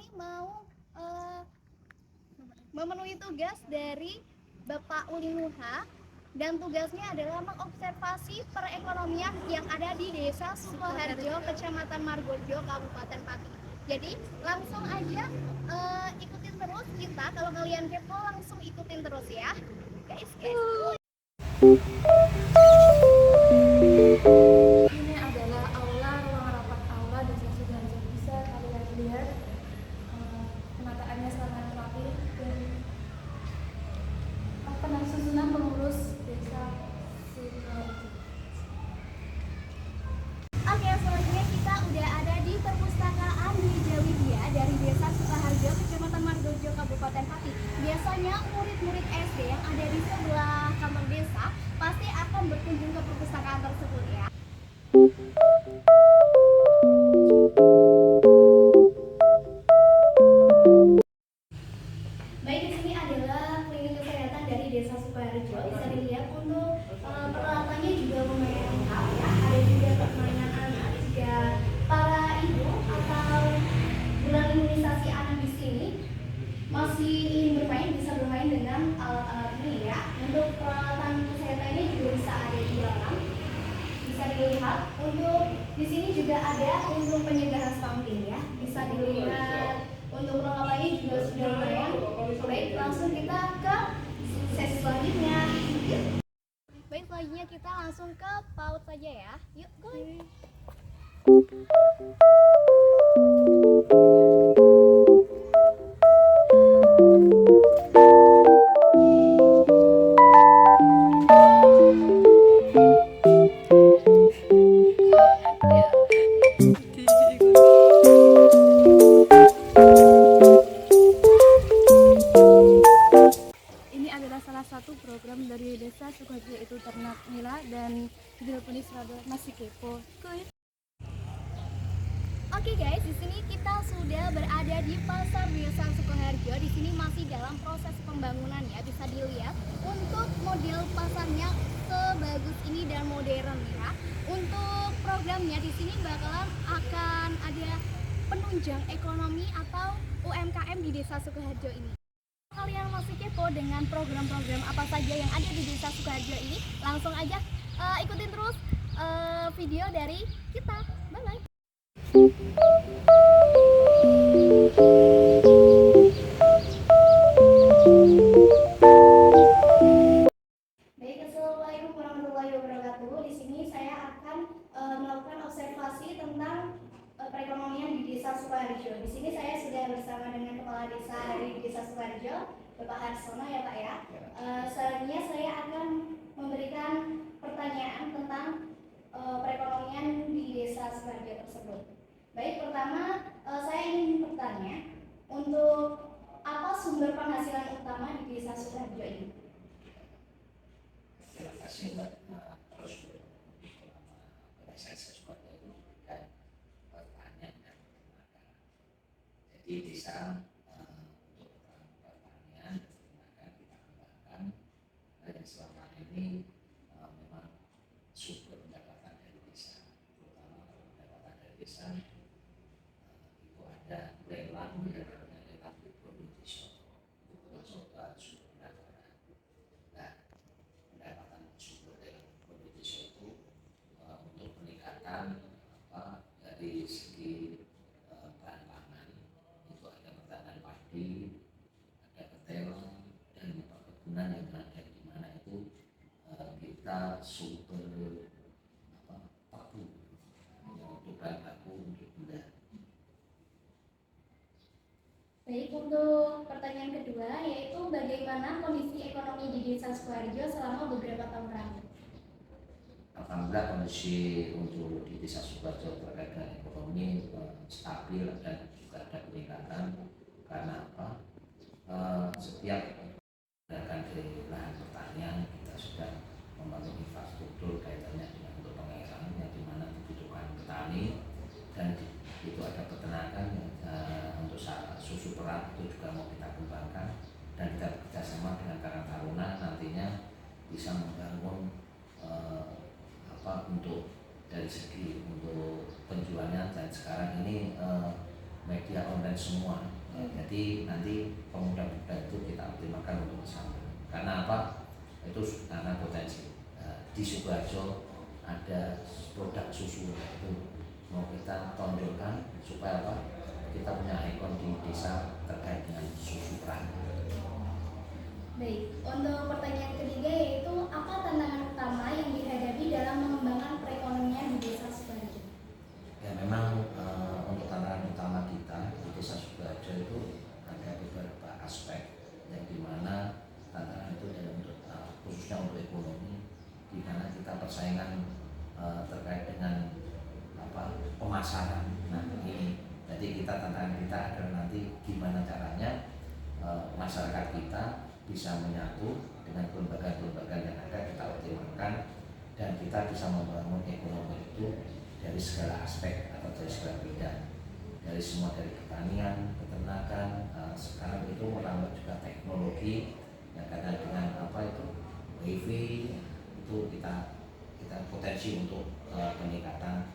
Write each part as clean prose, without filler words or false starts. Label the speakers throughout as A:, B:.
A: ini mau memenuhi tugas dari Bapak Uli Nuha, dan tugasnya adalah mengobservasi perekonomian yang ada di Desa Sukoharjo, Kecamatan Margojo, Kabupaten Pati. Jadi langsung aja ikutin terus kita. Kalau kalian kepo langsung ikutin terus ya, guys.
B: Ini adalah aula, ruang rapat aula Desa Sukoharjo. Bisa kalian lihat penataannya sangat rapi dan susunan pengurus Desa Sukoharjo.
A: Oke, selanjutnya kita udah ada di perpustakaan Widya Widya dari Desa Sukoharjo, Kecamatan Margojo, Kabupaten Pati. Biasanya murid-murid SD yang ada di sebelah kantor desa pasti akan berkunjung ke perpustakaan tersebut ya. Baik, di sini adalah klinik kesehatan dari Desa Sukoharjo. Bisa dilihat untuk peralatannya juga lumayan lengkap ya. Ada juga permainan anak jika para ibu atau bulan imunisasi anak di sini masih ingin bermain, bisa bermain dengan alat-alat ini ya. Untuk peralatan kesehatannya juga bisa ada di dalam. Bisa dilihat untuk di sini juga ada untuk penyegaran stunting ya. Bisa dilihat untuk perlengkapannya juga sudah lumayan. Baik, langsung kita ke sesi selanjutnya. Yuk. Baik, selanjutnya kita langsung ke PAUD saja ya. Yuk, go.
B: Ini adalah salah satu program dari Desa Sukoharjo, yaitu Ternak Nila dan Hidroponis Radar. Masih kepo?
A: Oke guys, di sini kita sudah berada di Pasar Desa Sukoharjo. Di sini masih dalam proses pembangunan ya. Bisa dilihat untuk model pasarnya sebagus ini dan modern ya. Untuk programnya di sini bakalan akan ada penunjang ekonomi atau UMKM di Desa Sukoharjo ini. Kalian masih kepo dengan program-program apa saja yang ada di Desa Sukoharjo ini? Langsung aja ikutin terus video dari kita. Bye bye. Baik, assalamualaikum warahmatullahi wabarakatuh. Di sini saya akan melakukan observasi tentang perekonomian di Desa Sukoharjo. Di sini saya sudah bersama dengan Kepala Desa dari Desa Sukoharjo, Bapak Harsono ya Pak ya. Selanjutnya saya akan memberikan pertanyaan tentang perekonomian di Desa Sukoharjo tersebut. Baik, pertama saya ingin bertanya, untuk apa sumber penghasilan utama di Desa Sukoharjo ini?
C: Terima kasih Mbak. Terus pada saya suka itu kan pertanian dan peternakan. Jadi desa untuk pertanian dan peternakan kita kembangkan, dan selama ini memang sumber pendapatan dari desa, terutama pendapatan dari desa itu ada lelang produksi soto, itu masuk ke sumber pendapatan. Nah, pendapatan sumber dari produksi itu untuk peningkatan dari segi bahan pangan itu ada pertanian padi, ada pertelon dan perkebunan yang ada di mana itu kita sumber paku untuk bahan baku untuk gula.
A: Baik, untuk pertanyaan kedua yaitu bagaimana kondisi ekonomi di Desa Sukoharjo selama beberapa tahun terakhir?
C: Alhamdulillah kondisi untuk di Desa Sukoharjo terkait dengan ekonomi stabil dan juga ada peningkatan karena apa? Setiap gerakan dari lahan pertanian kita sudah membangun infrastruktur kaitannya dengan untuk pengairan yang dimana dibutuhkan petani, dan itu ada peternakan untuk susu perah itu juga mau kita kembangkan, dan kita bekerjasama dengan Karang Taruna nantinya bisa membangun untuk dari segi untuk penjualnya, dan sekarang ini media online semua. Jadi nanti pemuda-pemuda itu kita optimalkan untuk bersama. Karena apa? Itu karena potensi. Di Sukoharjo ada produk susu itu mau kita tonjolkan supaya apa? Kita punya ikon di desa terkait dengan susu perah.
A: Baik, untuk pertanyaan ketiga yaitu apa tantangan utama yang dihadapi dalam mengembangkan perekonomian di Desa Sukoharjo?
C: Ya memang untuk tantangan utama kita di Desa Sukoharjo itu ada beberapa aspek yang dimana tantangan itu dalam khususnya untuk ekonomi, di mana kita persaingan terkait dengan pemasaran. Nah ini jadi kita tantangan kita adalah nanti gimana caranya masyarakat kita bisa menyatu dengan kelembagaan-kelembagaan yang ada, kita optimalkan dan kita bisa membangun ekonomi itu dari segala aspek atau dari segala bidang, dari semua, dari pertanian, peternakan, sekarang itu merambah juga teknologi yang kaitan dengan wifi itu kita potensi untuk peningkatan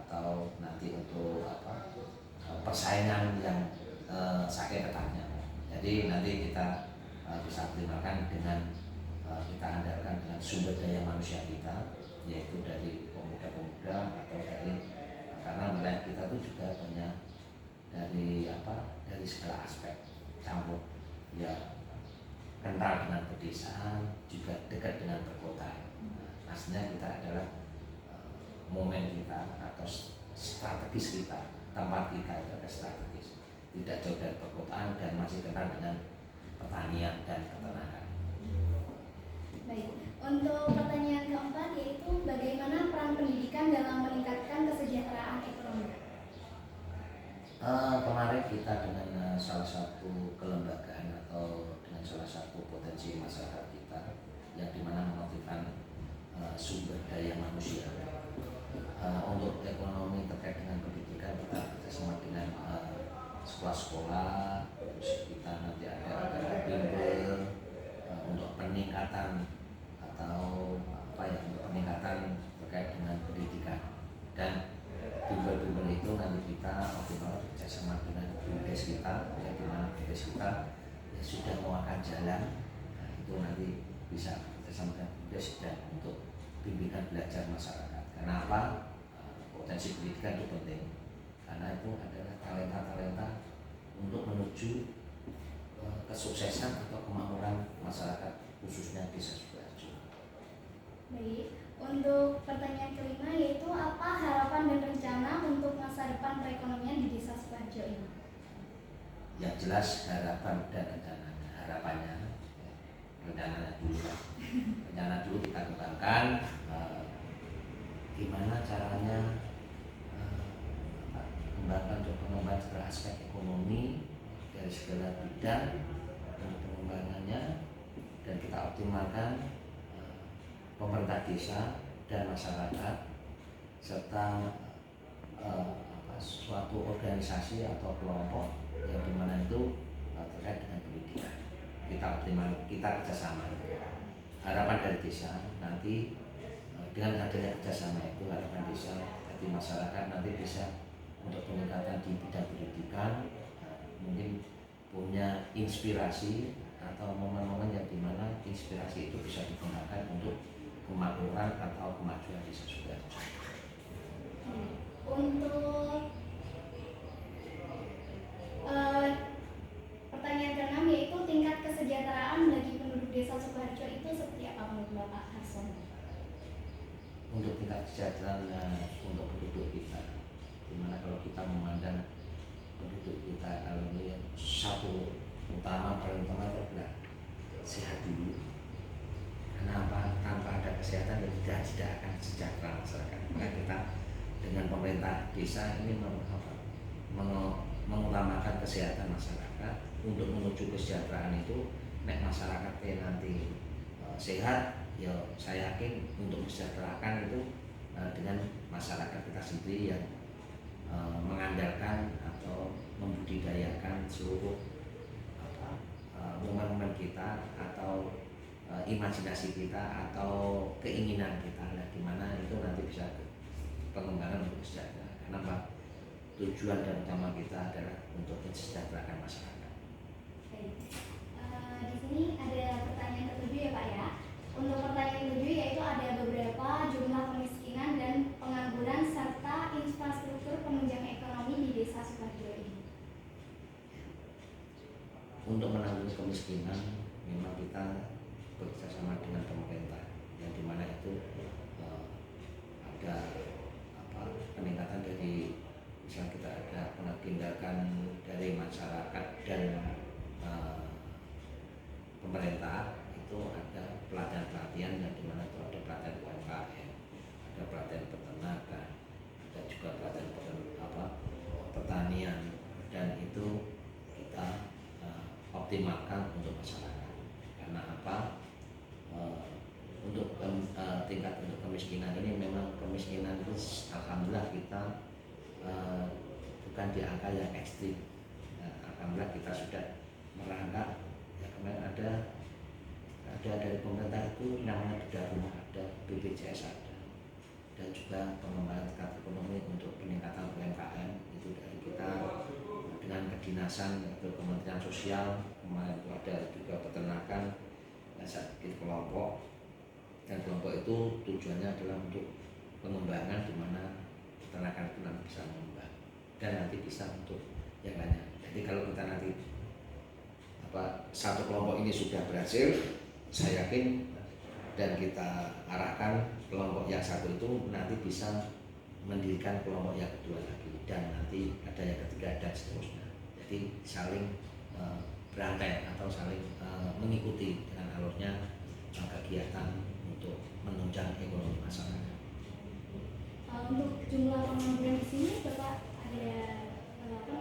C: atau nanti untuk persaingan yang sakit ketatnya. Jadi nanti kita bisa optimalkan dengan kita andalkan dengan sumber daya manusia kita, yaitu dari pemuda-pemuda atau dari karena wilayah kita itu juga banyak dari segala aspek campur ya, kental dengan pedesaan juga dekat dengan perkotaan. Aslinya kita adalah momen kita atau strategis kita, tempat kita itu ada strategis, tidak jauh dari perkotaan dan masih kental dengan pertanian dan peternakan.
A: Baik, untuk pertanyaan keempat yaitu bagaimana peran pendidikan dalam meningkatkan kesejahteraan ekonomi?
C: Kemarin kita dengan salah satu kelembagaan atau dengan salah satu potensi masyarakat kita yang dimana mengaktifkan sumber daya manusia untuk ekonomi terkait dengan pendidikan, kita bekerjasama dengan sekolah-sekolah, terus kita nanti ada bimbel untuk peningkatan atau untuk peningkatan terkait dengan pendidikan, dan bimbel-bimbel itu nanti kita optimal bekerjasama dengan BUMDes kita, yang dimana BUMDes kita ya sudah memakan jalan. Nah, itu nanti bisa bekerjasama dengan BUMDes dan untuk bimbingan belajar masyarakat. Kenapa? Potensi pendidikan itu penting karena itu adalah talenta-talenta untuk menuju kesuksesan atau kemakmuran masyarakat khususnya Desa Sukoharjo.
A: Baik, untuk pertanyaan kelima yaitu apa harapan dan rencana untuk masa depan perekonomian di Desa Sukoharjo ini?
C: Yang jelas harapan dan rencananya, harapannya rencananya dulu lah. Rencana dulu kita kembangkan gimana caranya kembangkan untuk pengembangan segala aspek ekonomi dari segala bidang untuk pengembangannya, dan kita optimalkan pemerintah desa dan masyarakat serta suatu organisasi atau kelompok yang dimana itu terkait dengan pendidikan. Kita optimal, kita kerjasama. Harapan dari desa nanti dengan adanya kerjasama itu, harapan desa dari masyarakat nanti bisa untuk peningkatan di bidang pendidikan, mungkin punya inspirasi atau momen-momen yang dimana inspirasi itu bisa digunakan untuk kemakmuran atau kemajuan Desa Sukoharjo.
A: Untuk pertanyaan keenam yaitu tingkat kesejahteraan bagi penduduk Desa Sukoharjo itu seperti apa menurut Bapak Harsono?
C: Untuk tingkat kesejahteraan untuk penduduk kita, dimana kalau kita memandang penduduk kita kalau ini satu paling utama adalah sehat dulu. Kenapa? Tanpa ada kesehatan tidak akan sejahtera masyarakat. Maka kita dengan pemerintah desa ini mengutamakan kesehatan masyarakat untuk menuju kesejahteraan itu. Nek masyarakat nanti sehat, ya saya yakin untuk mesejahterakan itu dengan masyarakat kita sendiri yang mengandalkan atau membudidayakan seluruh momen-momen kita atau imajinasi kita atau keinginan kita, di mana itu nanti bisa pengembangan untuk kesejahteraan. Kenapa? tujuan dan utama kita adalah untuk mensejahterakan masyarakat.
A: Baik. Di sini ada pertanyaan ketujuh ya Pak ya. Untuk pertanyaan ketujuh yaitu ada beberapa jumlah kemiskinan dan pengangguran serta infrastruktur penunjang ekonomi di Desa Sukoharjo ini.
C: Untuk menanggulangi kemiskinan memang kita bekerjasama dengan pemerintah, yang dimana itu ada peningkatan dari misalnya kita ada tindakan dari masyarakat dan pemerintah, itu ada pelatihan yang dimana itu ada pelatihan UMKM, ada pelatihan peternakan, ada juga pelatihan pertanian, dan itu kita optimalkan untuk masyarakat. Karena apa? Untuk tingkat untuk kemiskinan ini memang kemiskinan itu alhamdulillah kita bukan di angka yang ekstrim. Alhamdulillah kita sudah merangkak. Ya, kemarin ada dari pemerintah itu namanya bedah rumah, ada BPJS ada, dan juga pengembangan tingkat ekonomi untuk peningkatan UMKM itu dari kita dengan kedinasan yaitu Kementerian Sosial. Kemarin itu ada juga peternakan sedikit kelompok, dan kelompok itu tujuannya adalah untuk pengembangan di mana peternakan itu nanti bisa mengembang dan nanti bisa untuk yang lainnya. Jadi kalau kita nanti satu kelompok ini sudah berhasil, saya yakin dan kita arahkan kelompok yang satu itu nanti bisa mendirikan kelompok yang kedua lagi, dan nanti ada yang ketiga dan seterusnya. Jadi saling berantai atau saling mengikuti dengan alurnya kegiatan untuk menunjang ekonomi masyarakat.
A: Untuk jumlah pengangguran di sini Bapak ada ada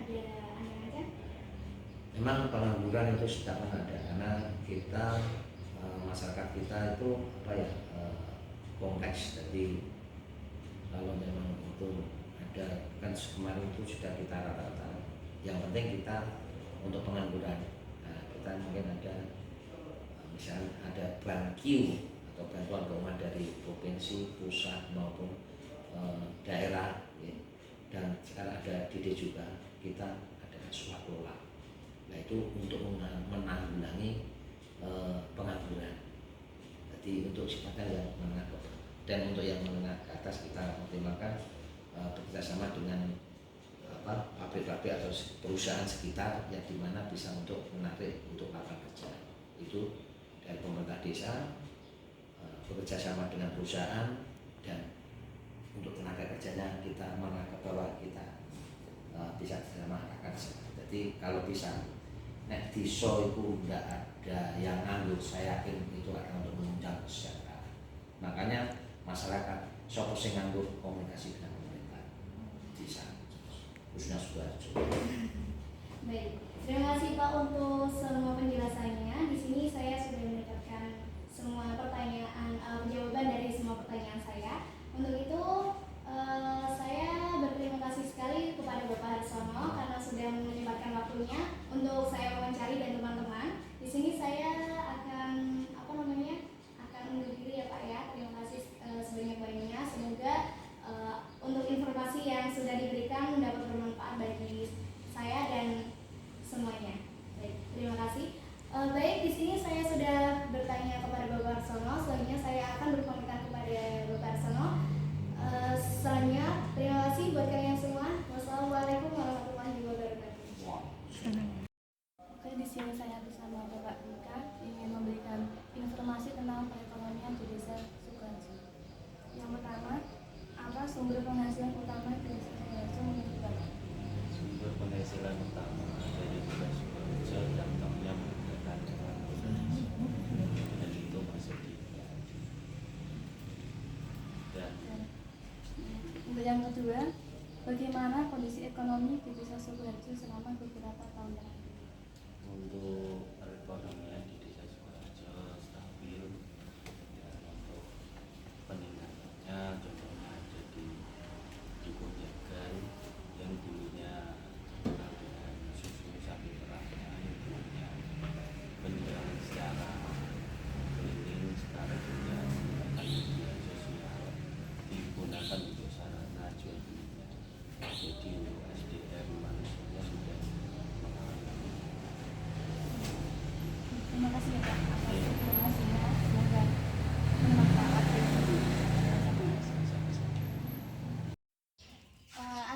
A: aja?
C: Memang pengangguran itu sudah ada karena kita masyarakat kita itu kompleks. Jadi kalau memang itu ada, kan kemarin itu sudah kita rata-rata. Yang penting kita untuk pengangguran, kita mungkin ada misalnya ada BANQ atau bantuan keuangan dari provinsi, pusat maupun daerah, ya. Dan sekarang ada DD juga, kita ada swaklola. Nah itu untuk menanggulangi pengangguran. Jadi untuk sifatnya yang menengah ke bawah, dan untuk yang menengah ke atas kita optimalkan bekerjasama dengan pabrik-pabrik atau perusahaan sekitar yang dimana bisa untuk menarik untuk lapangan kerja. Itu dari pemerintah desa bekerjasama dengan perusahaan, dan untuk tenaga kerjanya kita menengah ke bawah, kita bisa bersama masyarakat. Jadi kalau bisa nek diso itu tidak ada yang nganggur, saya yakin itu akan untuk menunjang kesejahteraan. Makanya masyarakat sopo sing nganggur komunikasi dengan pemerintah desa khususnya Sukoharjo.
A: Baik, terima kasih Pak untuk semua penjelasannya. Di sini saya sudah mendapatkan semua pertanyaan, jawaban dari semua pertanyaan saya. Untuk itu saya berterima kasih sekali kepada Bapak Harsono karena sudah menyempatkan waktunya untuk saya wawancari dan teman-teman. Di sini saya akan akan undur diri ya Pak ya. Terima kasih sebanyak-banyaknya. Semoga untuk informasi yang sudah diberikan dapat bermanfaat bagi saya dan semuanya. Baik, terima kasih. Baik, di sini saya sudah bertanya kepada Bapak Harsono. Selanjutnya saya akan berkomentar kepada Bapak Harsono. Selanjutnya, terima kasih buat kalian semua. Wassalamualaikum warahmatullahi wabarakatuh.
B: Oke, di sini saya bersama Bapak Ika ingin memberikan informasi tentang perekonomian di Desa Sukoharjo. Yang pertama, apa sumber penghasilan utama di Desa Sukoharjo menurut Bapak?
D: Sumber penghasilan utama dari Desa Sukoharjo yang utamanya menggunakan dan itu masuk di dan
B: untuk yang kedua, bagaimana kondisi ekonomi di Desa Sukoharjo selama beberapa tahun terakhir?
D: untuk perekonomian di Desa Sukoharjo stabil, dan untuk peningkatannya contohnya jadi Dukuh Jagal yang dulunya terkenal dengan susu sapi perahnya, yang dulunya penjualan secara keliling, sekarang juga menggunakan media sosial digunakan untuk sarana jual belinya. Jadi
B: kasih ya Pak atas informasinya, semoga bermanfaat.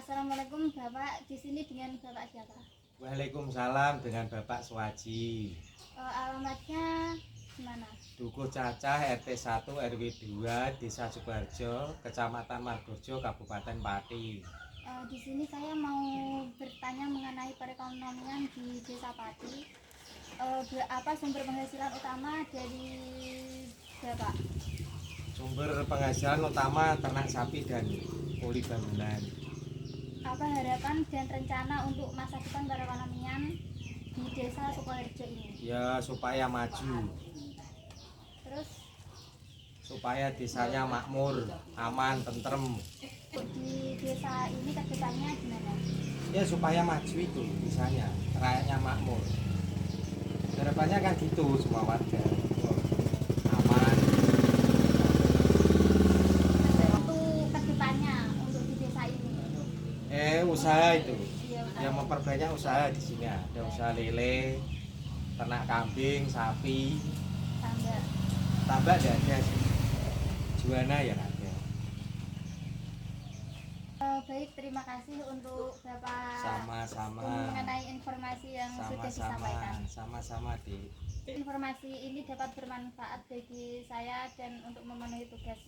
A: Assalamualaikum Bapak, di sini dengan Bapak siapa?
E: Waalaikumsalam, dengan Bapak Suwaji.
A: Alamatnya di mana?
E: Dukuh Cacah RT 1 RW 2 Desa Sukoharjo, Kecamatan Margojo, Kabupaten Pati.
A: Di sini saya mau bertanya mengenai perekonomian di Desa Pati. Apa sumber penghasilan utama dari Bapak?
E: Sumber penghasilan utama ternak sapi dan kuli bangunan.
A: Apa harapan dan rencana untuk masa depan perekonomian di Desa Sukoharjo ini?
E: Ya supaya maju,
A: Terus
E: supaya desanya makmur, aman, tentrem.
A: di desa ini kedepannya gimana?
E: Ya supaya maju itu desanya, rakyatnya makmur. Harapannya kan gitu semua warga. Aman.
A: Untuk kedepannya untuk di desa ini?
E: Usaha itu.
A: Iya,
E: Yang memperbanyak usaha di sini ada usaha lele, ternak kambing, sapi,
A: tambah.
E: tambak tidak ada sih. Juana yang ada.
A: Baik, terima kasih untuk Bapak
E: Sama-sama.
A: mengenai informasi yang sudah disampaikan.
E: Sama-sama di.
A: Informasi ini dapat bermanfaat bagi saya dan untuk memenuhi tugas